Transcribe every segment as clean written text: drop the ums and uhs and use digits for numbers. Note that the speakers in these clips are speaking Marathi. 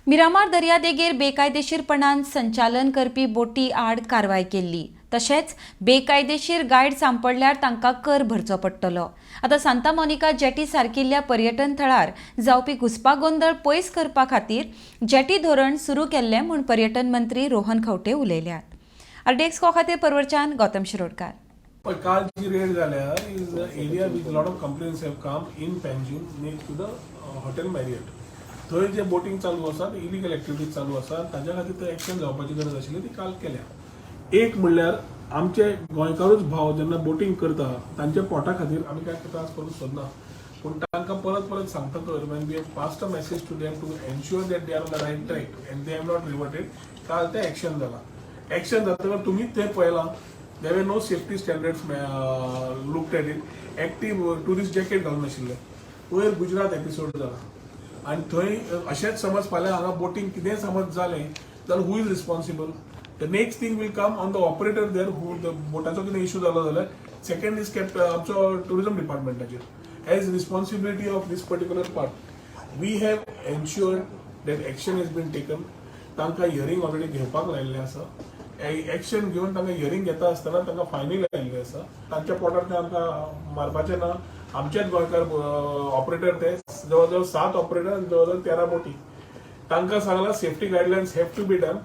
मिरामार दर्यादेगेर बेकायदेशीरपणान संचालन करपी बोटी आड कारवाय केल्ली. तशेंच बेकायदेशीर गायड सांपडल्यार तांकां कर भरचो पडटलो. आतां सांता मोनिका जेटी सारकिल्ल्या पर्यटन थळार जावपी घुसपागोंदळ पयस करपा खातीर जेटी धोरण सुरू केल्लें म्हूण पर्यटन मंत्री रोहन खंवटे उलयल्यात. आरडीएक्स खातीर परवरच्यान गौतम शिरोडकार. काल जी रेड झाल्या is area with lot of complaints have come in Panjim next to the hotel Marriott. थंय जे बोटिंग चालू आसा, इलिगल एक्टिविटीज चालू आसा, ताच्या खातीर थंय एक्शन जावपाची गरज आशिल्ली ती काल केल्या. एक म्हणल्यार आमचे गोंयकारूच भाव जेन्ना बोटिंग करता तांच्या पोटा खातीर आमी कांय त्रास करूंक सोदना, पूण तांकां परत परत सांगता तर when we have passed a message to them to ensure that they are on the right track and they have not reverted. काल ते एक्शन जाला. एक्शन जातकर तुमीच ते पळयलां. There were no safety standards looked at it. Active tourist jacket घालून आशिल्ले. वयर गुजरात एपिसोड जाला आनी थंय अशेंच समज फाल्यां हांगा बोटिंग कितेंय समज जालें जाल्यार who is responsible. The next thing will come on the operator there who the बोटाचो कितें इश्यू जालो जाल्यार सेकंड इज केप्ट आमचो टुरिजम डिपार्टमेंटाचेर as responsibility of this particular part. We have ensured that action has been taken. तांकां हियरींग ऑलरेडी घेवपाक लायिल्लें आसा. एक्शन घेवन तांकां हियरींग घेता आसतना तांकां फायनी लायिल्ली आसा. तांच्या पोटार ते आमकां मारपाचें ना. आमचेच गोंयकार ऑपरेटर ते जवळ जवळ 7 ऑपरेटर जवळ जवळ 13 बोटी. तांकां सांगला safety guidelines have to be done.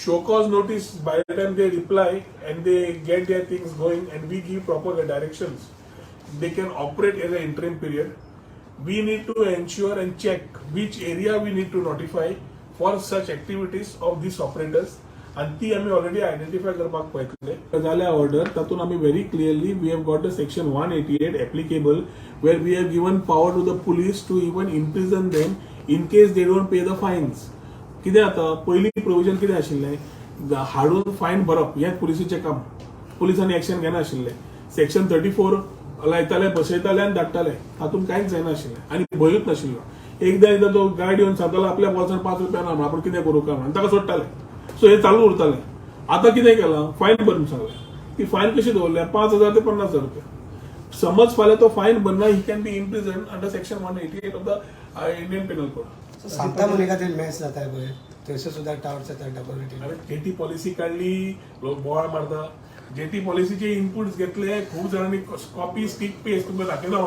Show cause notice by the time they reply and they get their things going and we give proper directions they can operate as a interim period. We need to ensure and check which area we need to notify for such activities of these operators. आणि ती आम्ही ऑलरेडी आयडेंटिफाय करपाक पळयतले. जाल्या ऑर्डर तातूंत आम्ही very clearly we have got a section 188 applicable where we have given power to the police to even imprison them in case they don't pay the fines. कितें आता पयलीं प्रोविजन कितें आशिल्लें हाडून फायन भरप हें पुलिसीचें काम. पुलिसांनी एक्शन घेना आशिल्लें. सेक्शन 34 लायताले बसयताले आनी धाडटाले. तातूंत कांयच जायना आशिल्लें आनी भंयूच नाशिल्लो. एकदां तो गायड येवन सांगतालो आपल्या बोल्सान 5 रुपया ना आपण कितें करूं काय आनी ताका सोडटाले. सो हे चालू उरताले. आता कितें केलां फायन भरून सांगलें. ती फायन कशी दवरल्या 5,000 ते 50,000 रुपया. समज फाल्यां तो फायन भरना he can be imprison under section 188 of the Indian penal code. सांता मोनिकातील मॅच जाता पळय थंयसर सुद्दां टावर्स येता डबल रेटिंग. जेटी पॉलिसी काढली लोक बोवाळ मारता. जेटी पॉलिसीचे इनपुट्स घेतले. खूप जणांनी कॉपी स्टिक पेस्ट तुमकां दाखयलो.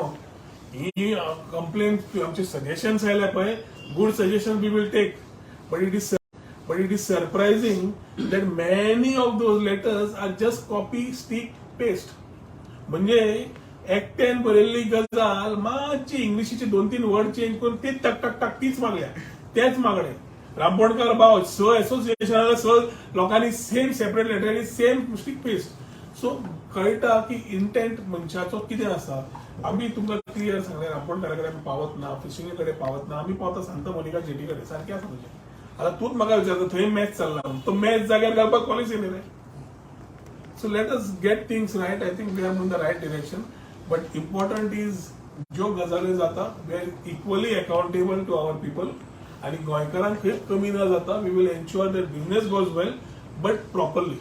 ही कंप्लेंट आमचे सजेशन्स आयले पळय good suggestion we will take. But it is surprising that many of those letters are just copy, stick, paste. म्हणजे एकट्यान बरयल्ली गजाल मातशी इंग्लिशीचे 2-3 वर्ड चेंज करून ते टक टक टक तीच मागल्या. तेच मागणे. रामपणकर भाव असोसिएशनाला लोकांनी same separate letter same stick paste. So कळटा की इंटेंट मनशाचो कितें आसा. आम्ही तुमकां क्लियर सांगले रामपणकरा कडेन आमी पावत ना, फिशिंगे कडेन पावत ना, आमी पावता सांता मोनिका जेटी कडेन. सारकें आसा तुजें. आता तूच म्हाका विचारता थंय मॅच चल्ला तो मॅच जाग्यार घालपाक पॉलिसी न्ही रे. So let us get things right. I think we are in the right direction. But important is ज्यो गजाली जाता we are equally accountable to our people. आणि गोंयकारांक खंय कमी न जाता we will ensure that business goes well but properly.